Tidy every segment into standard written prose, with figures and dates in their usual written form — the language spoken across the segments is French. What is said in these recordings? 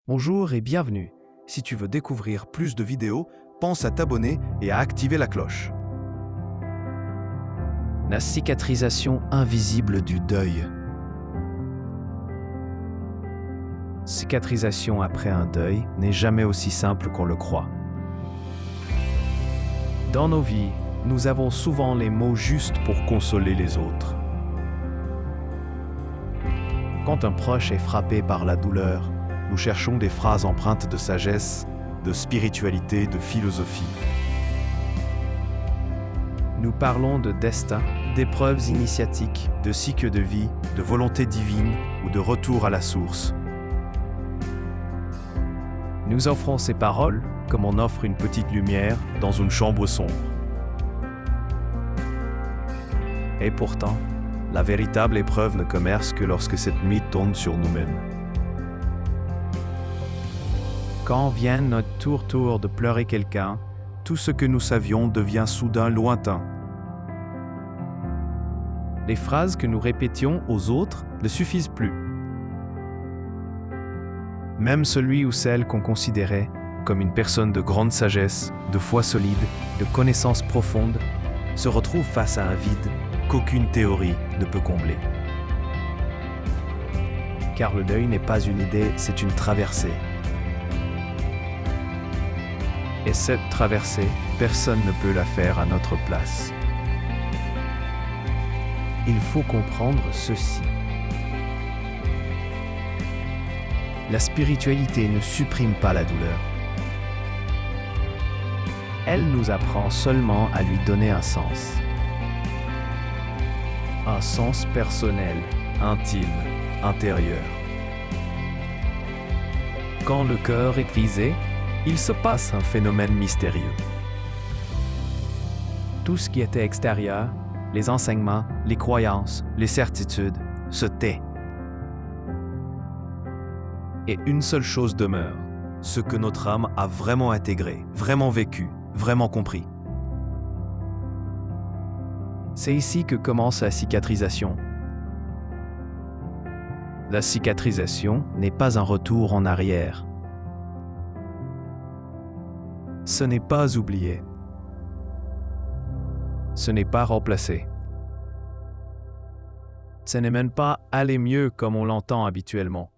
Bonjour et bienvenue. Si tu veux découvrir plus de vidéos, pense à t'abonner et à activer la cloche. La cicatrisation invisible du deuil. Cicatrisation après un deuil n'est jamais aussi simple qu'on le croit. Dans nos vies, nous avons souvent les mots justes pour consoler les autres. Quand un proche est frappé par la douleur, nous cherchons des phrases empreintes de sagesse, de spiritualité, de philosophie. Nous parlons de destin, d'épreuves initiatiques, de cycle de vie, de volonté divine ou de retour à la source. Nous offrons ces paroles comme on offre une petite lumière dans une chambre sombre. Et pourtant, la véritable épreuve ne commence que lorsque cette nuit tombe sur nous-mêmes. Quand vient notre tour de pleurer quelqu'un, tout ce que nous savions devient soudain lointain. Les phrases que nous répétions aux autres ne suffisent plus. Même celui ou celle qu'on considérait comme une personne de grande sagesse, de foi solide, de connaissances profondes, se retrouve face à un vide qu'aucune théorie ne peut combler. Car le deuil n'est pas une idée, c'est une traversée. Et cette traversée, personne ne peut la faire à notre place. Il faut comprendre ceci. La spiritualité ne supprime pas la douleur. Elle nous apprend seulement à lui donner un sens. Un sens personnel, intime, intérieur. Quand le cœur est brisé, il se passe un phénomène mystérieux. Tout ce qui était extérieur, les enseignements, les croyances, les certitudes, se tait. Et une seule chose demeure, ce que notre âme a vraiment intégré, vraiment vécu, vraiment compris. C'est ici que commence la cicatrisation. La cicatrisation n'est pas un retour en arrière. Ce n'est pas oublié. Ce n'est pas remplacé. Ce n'est même pas aller mieux comme on l'entend habituellement.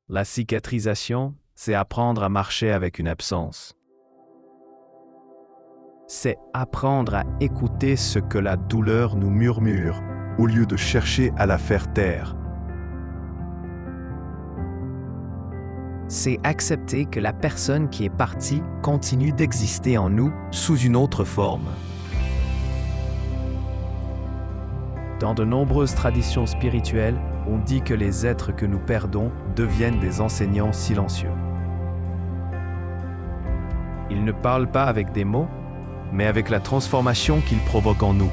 La cicatrisation, c'est apprendre à marcher avec une absence. C'est apprendre à écouter ce que la douleur nous murmure, au lieu de chercher à la faire taire. C'est accepter que la personne qui est partie continue d'exister en nous sous une autre forme. Dans de nombreuses traditions spirituelles, on dit que les êtres que nous perdons deviennent des enseignants silencieux. Ils ne parlent pas avec des mots, mais avec la transformation qu'ils provoquent en nous.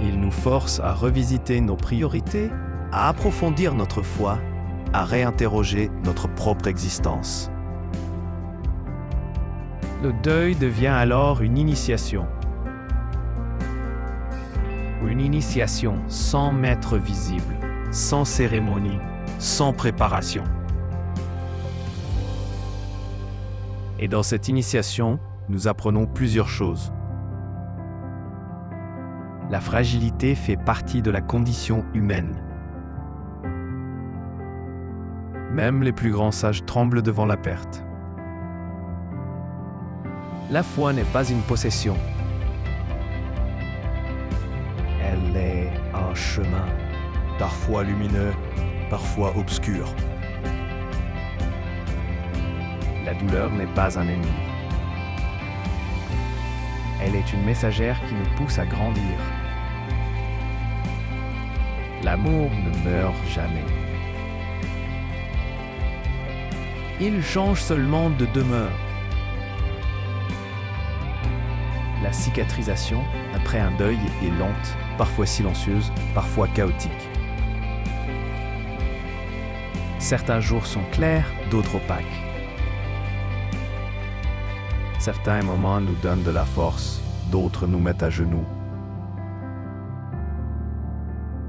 Ils nous forcent à revisiter nos priorités, à approfondir notre foi, à réinterroger notre propre existence. Le deuil devient alors une initiation. Une initiation sans maître visible, sans cérémonie, sans préparation. Et dans cette initiation, nous apprenons plusieurs choses. La fragilité fait partie de la condition humaine. Même les plus grands sages tremblent devant la perte. La foi n'est pas une possession. Elle est un chemin, parfois lumineux, parfois obscur. La douleur n'est pas un ennemi. Elle est une messagère qui nous pousse à grandir. L'amour ne meurt jamais. Il change seulement de demeure. La cicatrisation, après un deuil, est lente, parfois silencieuse, parfois chaotique. Certains jours sont clairs, d'autres opaques. Certains moments nous donnent de la force, d'autres nous mettent à genoux.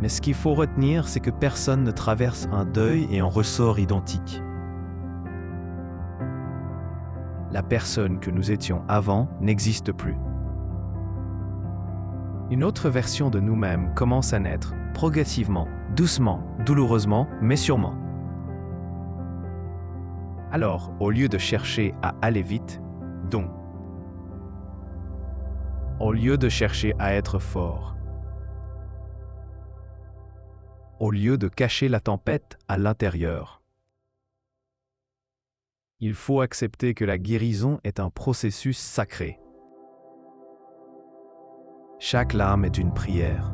Mais ce qu'il faut retenir, c'est que personne ne traverse un deuil et en ressort identique. La personne que nous étions avant n'existe plus. Une autre version de nous-mêmes commence à naître, progressivement, doucement, douloureusement, mais sûrement. Alors, au lieu de chercher à aller vite, donc, au lieu de chercher à être fort, au lieu de cacher la tempête à l'intérieur, il faut accepter que la guérison est un processus sacré. Chaque larme est une prière.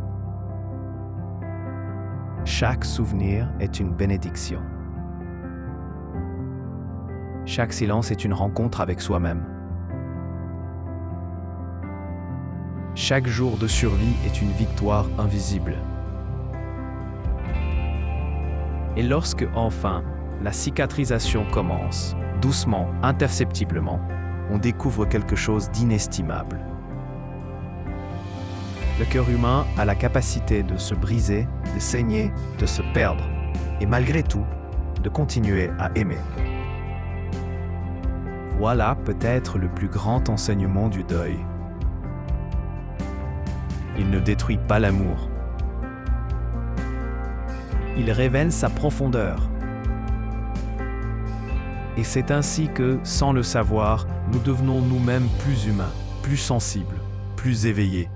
Chaque souvenir est une bénédiction. Chaque silence est une rencontre avec soi-même. Chaque jour de survie est une victoire invisible. Et lorsque, enfin, la cicatrisation commence, doucement, imperceptiblement, on découvre quelque chose d'inestimable. Le cœur humain a la capacité de se briser, de saigner, de se perdre, et malgré tout, de continuer à aimer. Voilà peut-être le plus grand enseignement du deuil. Il ne détruit pas l'amour. Il révèle sa profondeur. Et c'est ainsi que, sans le savoir, nous devenons nous-mêmes plus humains, plus sensibles, plus éveillés.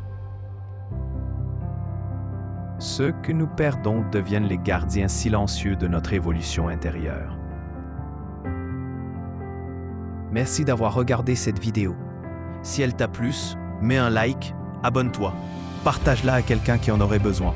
Ceux que nous perdons deviennent les gardiens silencieux de notre évolution intérieure. Merci d'avoir regardé cette vidéo. Si elle t'a plu, mets un like, abonne-toi, partage-la à quelqu'un qui en aurait besoin.